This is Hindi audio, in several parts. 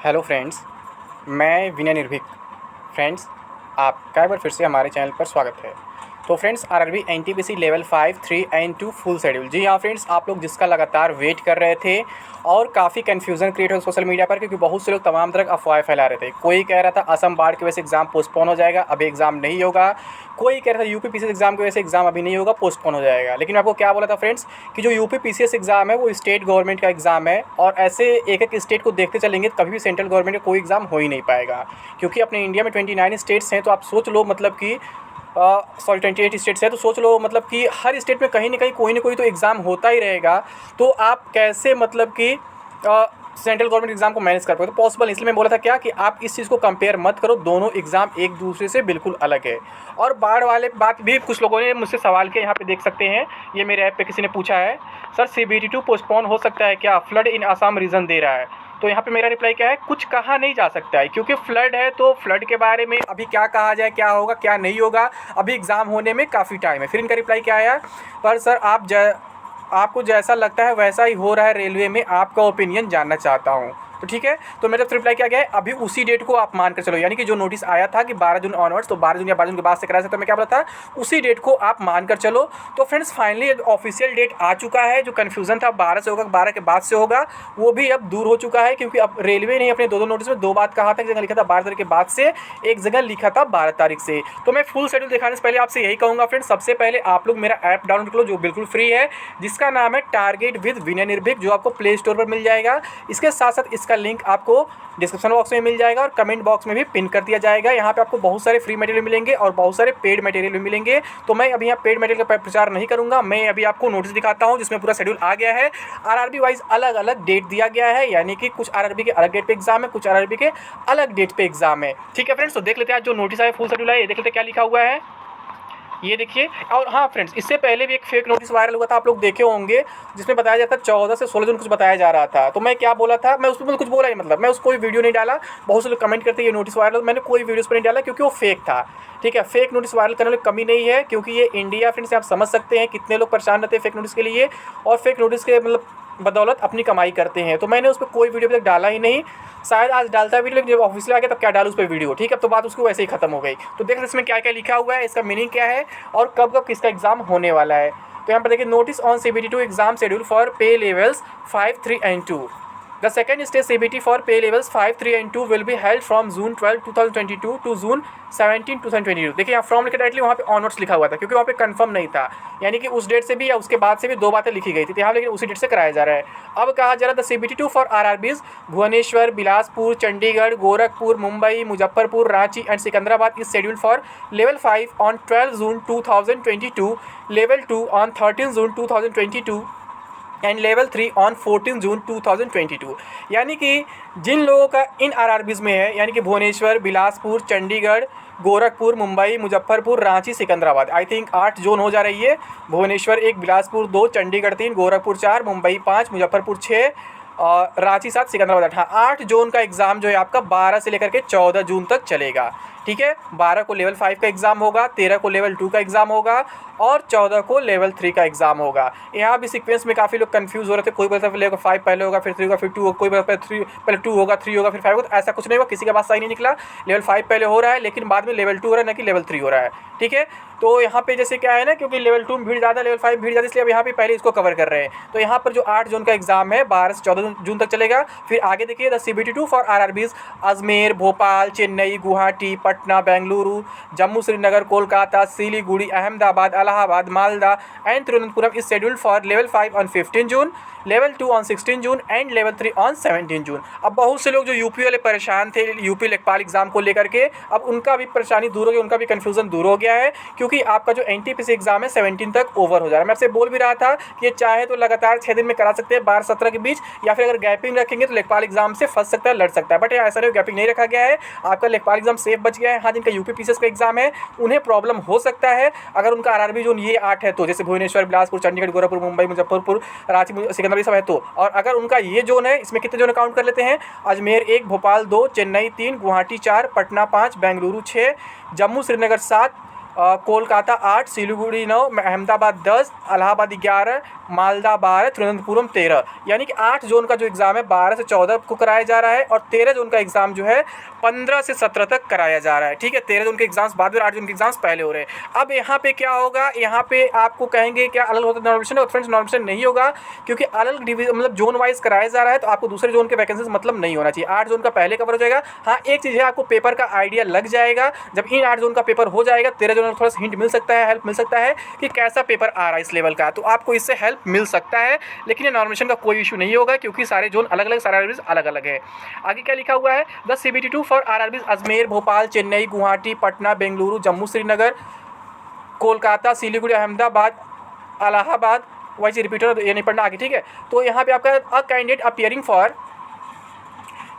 हेलो फ्रेंड्स, मैं विनय निर्भीक। फ्रेंड्स, आपका एक बार फिर से हमारे चैनल पर स्वागत है। तो friends, RRB NTPC level 5, 3 and 2 full schedule. जी हाँ फ्रेंड्स, आप लोग जिसका लगातार वेट कर रहे थे और काफ़ी कन्फ्यूज़न क्रिएट हो सोशल मीडिया पर, क्योंकि बहुत से लोग तमाम तरह अफवाहें फैला रहे थे। कोई कह रहा था असम बाढ़ की वजह से एग्ज़ाम पोस्टपोन हो जाएगा, अभी एग्ज़ाम नहीं होगा। कोई कह रहा था यूपी पीसीएस एग्ज़ाम की वजह से एग्ज़ाम अभी नहीं होगा, पोस्टपोन हो जाएगा। लेकिन मैं आपको क्या बोला था फ्रेंड्स, कि जो यूपी पीसीएस एग्ज़ाम है वो स्टेट गवर्नमेंट का एग्ज़ाम है, और ऐसे एक एक स्टेट को देखते चलेंगे तो कभी भी सेंट्रल गवर्नमेंट का कोई एग्ज़ाम हो ही नहीं पाएगा। क्योंकि अपने इंडिया में 29 स्टेट्स हैं, तो आप सोच लो मतलब कि 28 स्टेट्स है, तो सोच लो मतलब कि हर स्टेट में कहीं ना कोई तो एग्ज़ाम होता ही रहेगा। तो आप कैसे मतलब कि सेंट्रल गवर्नमेंट एग्ज़ाम को मैनेज कर पाओगे? तो पॉसिबल। इसलिए मैं बोला था क्या कि आप इस चीज़ को कंपेयर मत करो, दोनों एग्ज़ाम एक दूसरे से बिल्कुल अलग है। और बाढ़ वाले बात भी कुछ लोगों ने मुझसे सवाल किया, यहाँ पे देख सकते हैं, ये मेरे ऐप पे किसी ने पूछा है, सर CBT2 पोस्टपोन हो सकता है क्या? फ्लड इन आसाम रीज़न दे रहा है। तो यहाँ पे मेरा रिप्लाई क्या है, कुछ कहा नहीं जा सकता है, क्योंकि फ्लड है तो फ्लड के बारे में अभी क्या कहा जाए, क्या होगा क्या नहीं होगा, अभी एग्ज़ाम होने में काफ़ी टाइम है। फिर इनका रिप्लाई क्या आया, पर सर आपको जैसा लगता है वैसा ही हो रहा है रेलवे में, आपका ओपिनियन जानना चाहता हूँ। तो ठीक है, तो मेरा रिप्लाई क्या गया है, अभी उसी डेट को आप मान कर चलो, यानी कि जो नोटिस आया था कि 12 जून ऑनवर्ड्स, तो 12 जून या 12 जून के बाद से करा सकता, मैं क्या बोला था, उसी डेट को आप मान कर चलो। तो फ्रेंड्स, फाइनली ऑफिशियल डेट आ चुका है। जो कन्फ्यूज़न था 12 से होगा, 12 के बाद से होगा, वो भी अब दूर हो चुका है। क्योंकि अब रेलवे ने अपने दो नोटिस में दो बात कहा था, एक जगह लिखा था 12 तारीख के बाद से, एक जगह लिखा था 12 तारीख से। तो मैं फुल शेड्यूल दिखाने से पहले आपसे यही कहूँगा फ्रेंड्स, सबसे पहले आप लोग मेरा ऐप डाउनलोड कर लो, जो बिल्कुल फ्री है, जिसका नाम है टारगेट विद विनय निर्भीक, जो आपको प्ले स्टोर पर मिल जाएगा। इसके साथ साथ इसका लिंक आपको डिस्क्रिप्शन बॉक्स में मिल जाएगा और कमेंट बॉक्स में भी पिन कर दिया जाएगा। यहाँ पे आपको बहुत सारे फ्री मटेरियल मिलेंगे और बहुत सारे पेड मटेरियल भी मिलेंगे। तो मैं अभी यहाँ पेड मटेरियल का प्रचार नहीं करूँगा, मैं अभी आपको नोटिस दिखाता हूँ जिसमें पूरा शेड्यूल आ गया है। आरआरबी वाइज अलग अलग डेट दिया गया है, यानी कि कुछ आरआरबी के अलग डेट पे एग्जाम है, कुछ आरआरबी के अलग डेट पे एग्जाम है। ठीक है फ्रेंड्स, तो देख लेते हैं जो नोटिस आया, फुल शेड्यूल है, देख लेते हैं क्या लिखा हुआ है, ये देखिए। और हाँ फ्रेंड्स, इससे पहले भी एक फेक नोटिस वायरल हुआ था, आप लोग देखे होंगे, जिसमें बताया जाता 14 से 16 जून कुछ बताया जा रहा था। तो मैं क्या बोला था, मैं उसमें कुछ बोला ही, मतलब मैं उस कोई वीडियो नहीं डाला। बहुत से लोग कमेंट करते हैं ये नोटिस वायरल, मैंने कोई वीडियो उस पर नहीं डाला क्योंकि वो फेक था। ठीक है, फेक नोटिस वायरल करने में कमी नहीं है, क्योंकि ये इंडिया फ्रेंड्स, आप समझ सकते हैं कितने लोग परेशान रहते हैं फेक नोटिस के लिए, और फेक नोटिस के मतलब बदौलत अपनी कमाई करते हैं। तो मैंने उस पर कोई वीडियो अभी तक डाला ही नहीं, शायद आज डालता वीडियो, लेकिन जब ऑफिशियल आ गया तब क्या डालूँ उस पर वीडियो। ठीक है, तो बात उसको वैसे ही खत्म हो गई। तो देख इसमें क्या क्या लिखा हुआ है, इसका मीनिंग क्या है और कब कब किसका एग्जाम होने वाला है। तो यहाँ पर देखिए, notice on CBT2 exam schedule for पे levels 5, 3 and 2। The second stage CBT for pay levels 5, 3 and 2 will be held from June 12, 2022 to June 17, 2022। देखिए यहाँ फ्रॉम लिखा डायरेक्टली, वहाँ पे ऑनवर्ड्स लिखा हुआ था, क्योंकि वहाँ पे कंफर्म नहीं था, यानी कि उस डेट से भी या उसके बाद से भी दो बातें लिखी गई थी। तो यहाँ लेकिन उसी डेट से कराया जा रहा है। अब कहा जा रहा था CBT2 for RRBs Bhubaneswar, Bilaspur, Chandigarh, Gorakhpur, Mumbai, Muzaffarpur, Ranchi and Secunderabad is schedule for level 5 on 12 June 2022, level 2 on 13 June 2022 and level 3 on 14 June 2022। यानी कि जिन लोगों का इन आरआरबीज़ में है, यानी कि Bhubaneswar, Bilaspur, Chandigarh, Gorakhpur, Mumbai, Muzaffarpur, Ranchi, Secunderabad, I think 8 zone हो जा रही है। भुवनेश्वर 1, बिलासपुर 2, चंडीगढ़ 3, गोरखपुर 4, मुंबई 5, मुजफ्फरपुर 6 और रांची 7, सिकंदराबाद 8। हाँ, 8 जोन का एग्ज़ाम जो है आपका 12 से लेकर के 14 जून तक चलेगा। ठीक है, 12 को लेवल 5 का एग्ज़ाम होगा, 13 को लेवल 2 का एग्ज़ाम होगा और 14 को लेवल 3 का एग्ज़ाम होगा। यहाँ भी सीक्वेंस में काफ़ी लोग कंफ्यूज हो रहे थे, कोई बोलता है लेवल 5 पहले होगा, फिर 3 होगा, फिर 2 होगा, कोई बोलता है 3 पहले 2 होगा, 3 होगा, फिर 5 होगा। तो ऐसा कुछ नहीं हुआ, किसी का बात सही नहीं निकला। लेवल 5 पहले हो रहा है, लेकिन बाद में लेवल 2 हो रहा है, ना कि लेवल 3 हो रहा है। ठीक है, तो यहाँ पे जैसे क्या है ना, क्योंकि लेवल 2 में भीड़ ज़्यादा, लेवल 5 भीड़ ज़्यादा, इसलिए अब यहाँ पे पहले इसको कवर कर रहे हैं। तो यहाँ पर जो 8 जून का एग्ज़ाम है 12 से 14 जून तक चलेगा। फिर आगे देखिए, the CBT2 for RRBs Ajmer, Bhopal, Chennai, Guwahati, Patna, Bengaluru, Jammu, Srinagar, Kolkata, Siliguri, Ahmedabad, Allahabad, Malda and Thiruvananthapuram is scheduled for level 5 on 15 June, level 2 on 16 June and level 3 on 17 जून। अब बहुत से लोग जो यूपी वाले परेशान थे यूपी लेखपाल एग्जाम को लेकर के, अब उनका भी परेशानी दूर हो गई, उनका भी कन्फ्यूजन दूर हो गया है, क्योंकि आपका जो NTPC एग्जाम है 17 तक ओवर हो जा रहा है। मैं आपसे बोल भी रहा था कि ये चाहे तो लगातार 6 दिन में करा सकते हैं 12-17 के बीच, या फिर अगर गैपिंग रखेंगे तो लेखपाल एग्जाम से फंस सकता है, लड़ सकता है। बट ऐसा नहीं, गैपिंग नहीं रखा गया है, आपका लेखपाल एग्जाम सेफ बच गया है। हाँ, जिनका यूपी पीसीएस का एग्जाम है उन्हें प्रॉब्लम हो सकता है, अगर उनका आरआरबी जोन ये 8 है तो, जैसे भुवनेश्वर, बिलासपुर, चंडीगढ़, गोरखपुर, मुंबई, मुजफ्फरपुर, रांची, सिकंदराबाद सब है तो। और अगर उनका ये जोन है, इसमें कितने जोन काउंट कर लेते हैं, अजमेर 1, भोपाल 2, चेन्नई 3, गुवाहाटी 4, पटना 5, बेंगलुरु 6, जम्मू श्रीनगर 7, कोलकाता 8, सिलीगुड़ी 9, अहमदाबाद 10, इलाहाबाद 11, मालदा 12, तिरुवनंतपुरम 13। यानी कि 8 जोन का जो एग्ज़ाम है 12 से 14 को कराया जा रहा है और 13 जोन का एग्ज़ाम जो है 15 से 17 तक कराया जा रहा है। ठीक है, 13 जोन के एग्ज़ाम्स बाद में, 8 जोन के एग्ज़ाम्स पहले हो रहे हैं। अब यहाँ पे क्या होगा, यहाँ पे आपको कहेंगे क्या अलग होता है नॉमिनेशन? और फ्रेंड्स नॉमिनेशन नहीं होगा, क्योंकि अलग डिवीजन मतलब जोन वाइज कराया जा रहा है, तो आपको दूसरे जोन के वैकेंसीज मतलब नहीं होना चाहिए। 8 जोन का पहले कवर हो जाएगा। हाँ, एक चीज़ है, आपको पेपर का आइडिया लग जाएगा जब इन 8 जोन का पेपर हो जाएगा। 13 जोन में थोड़ा सा हिंट मिल सकता है, हेल्प मिल सकता है कि कैसा पेपर आ रहा है इस लेवल का, तो आपको इससे हेल्प मिल सकता है। लेकिन ये नॉमिनेशन का कोई इशू नहीं होगा, क्योंकि सारे जोन अलग अलग, सारे आरआरबीज अलग अलग है। आगे क्या लिखा हुआ है, the CBT2 for RRBs Ajmer, Bhopal, Chennai, Guwahati, Patna, Bengaluru, Jammu, Srinagar, Kolkata, Siliguri, Ahmedabad, Allahabad, वैसे रिपीटर ये नहीं पढ़ना आगे। ठीक है, तो यहाँ पे आपका uh candidate appearing for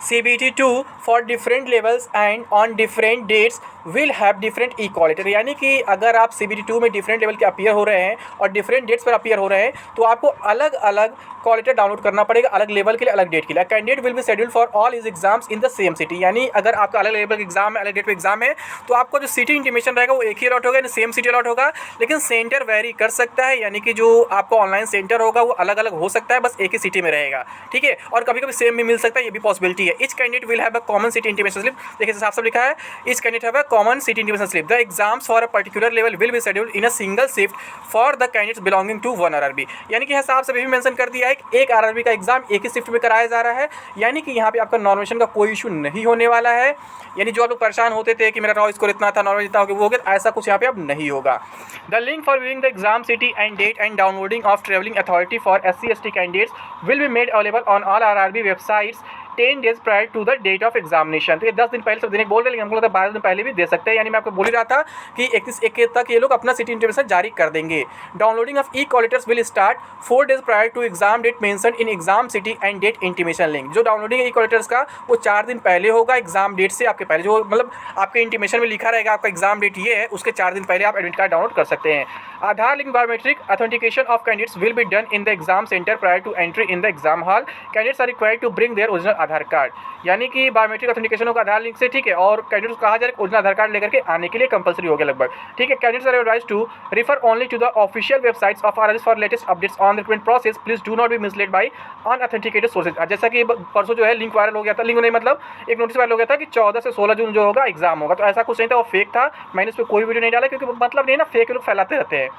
CBT2 for different levels and on different dates will have different equality. यानी कि अगर आप CBT2 में डिफरेंट लेवल के अपीयर हो रहे हैं और डिफरेंट डेट्स पर अपीयर हो रहे हैं, तो आपको अलग अलग क्वालिटी डाउनलोड करना पड़ेगा, अलग लेवल के लिए, अलग डेट के लिए। Candidate will be schedule for all his exams in the same city. यानी अगर आपका अलग लेवल का एग्जाम है, अलग डेट पर एग्जाम है, तो आपको जो सिटी इंटीमेशन रहेगा वो एक ही अलॉट होगा, सेम सिटी अलॉट होगा, लेकिन सेंटर वेरी कर सकता है। यानी कि जो आपको ऑनलाइन सेंटर होगा वो अलग अलग हो सकता है, बस एक ही सिटी में रहेगा। ठीक है, और कभी कभी सेम भी मिल सकता है, ये भी पॉसिबिलिटी है। Each candidate will have a common city intimation slip. देखिए साफ साफ लिखा है, each candidate have a common city intimation slip. The exams for a particular level will be scheduled in a single shift for the candidates belonging to one RRB. यानी कि हिसाब से भी मेंशन कर दिया है कि एक आरआरबी का एग्जाम एक ही शिफ्ट में कराया जा रहा है। यानी कि यहाँ पे आपका नॉमिनेशन का कोई इशू नहीं होने वाला है। यानी जो आप लोग परेशान होते थे कि मेरा रॉ स्कोर इतना था, नॉर्मल इतना हो गया, वो हो गया, ऐसा कुछ यहाँ पे अब नहीं होगा। The link for viewing the exam city and date and downloading of travelling authority for SC/ST candidates will be made available on all RRB websites 10 days prior to the date of examination. तो ये 10 दिन पहले सब देने बोल रहे हैं, लेकिन हमको लगता है 12 दिन पहले भी दे सकते हैं। यानी मैं आपको बोल ही रहा था कि 31 तक ये लोग अपना सिटी इंटीमेशन जारी कर देंगे। Downloading of e call letters will start 4 days prior to exam date mention in exam city and date intimation link. जो डाउनलोडिंग है ई-कॉलेटर्स का वो 4 दिन पहले होगा एग्जाम डेट से। आपके पहले जो मतलब आपके इंटीमेशन में लिखा रहेगा आपका एग्जाम डेट ये है, उसके 4 दिन पहले आप एडमिट कार्ड डाउनलोड कर सकते हैं। Aadhaar link biometric authentication of candidates will be done in the exam centre prior to entry in the exam hall. Candidates are required to bring their original Aadhaar card. यानी कि बायोमेट्रिक ऑथेंटिकेशन होगा आधार लिंक से। ठीक है, और कैंडिडेट्स को कहा जा रहा है ओरिजिनल आधार कार्ड लेकर के आने के लिए कंपलसरी हो गया लगभग। ठीक है, candidates are advised to refer only to the official websites of RRB for latest updates on the recruitment process. Please do not be misled by unauthenticated sources. जैसा कि परसों जो है लिंक वायरल हो गया था, लिंक नहीं मतलब एक नोटिस वायरल हो गया था कि 14 से 16 जून जो होगा एग्जाम होगा, तो ऐसा कुछ नहीं था, वो फेक था। मैंने इस पर कोई वीडियो नहीं डाला, क्योंकि मतलब नहीं है ना, फेक लोग फैलाते रहते हैं।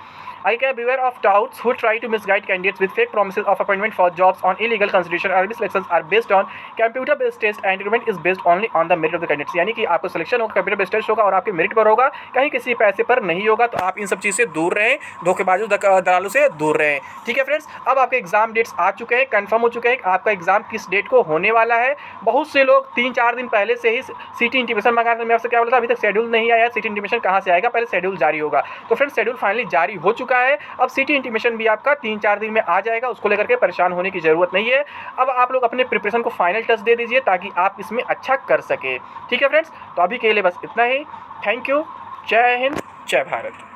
I can beware of touts who try to misguide candidates with fake promises of appointment for jobs on illegal consideration. RRB selections are based on computer-based test and recruitment is based only on the merit of the candidates. यानी कि आपको सिलेक्शन होगा, कंप्यूटर बेस्ड टेस्ट होगा और आपके मेरिट पर होगा, कहीं किसी पैसे पर नहीं होगा। तो आप इन सब चीज़ से दूर रहें, धोखेबाजों दलालों से दूर रहें। ठीक है फ्रेंड्स, अब आपके एग्जाम डेट्स आ चुके हैं, कंफर्म हो चुके हैं आपका एग्जाम किस डेट को होने वाला है। बहुत से लोग 3-4 दिन पहले से ही सिटी इंटीमेशन मंगा रहे थे। मैं आपसे क्या बोला था, अभी तक शेड्यूल नहीं आया। सिटी इंटीमेशन कहाँ से आएगा, पहले शेड्यूल जारी होगा। तो फ्रेंड्स शेड्यूल फाइनली जारी हो चुका है। अब सिटी इंटीमेशन भी आपका 3-4 दिन में आ जाएगा, उसको लेकर के परेशान होने की जरूरत नहीं है। अब आप लोग अपने प्रिपरेशन को फाइनल टच दे दीजिए ताकि आप इसमें अच्छा कर सके। ठीक है फ्रेंड्स, तो अभी के लिए बस इतना ही। थैंक यू, जय हिंद, जय भारत।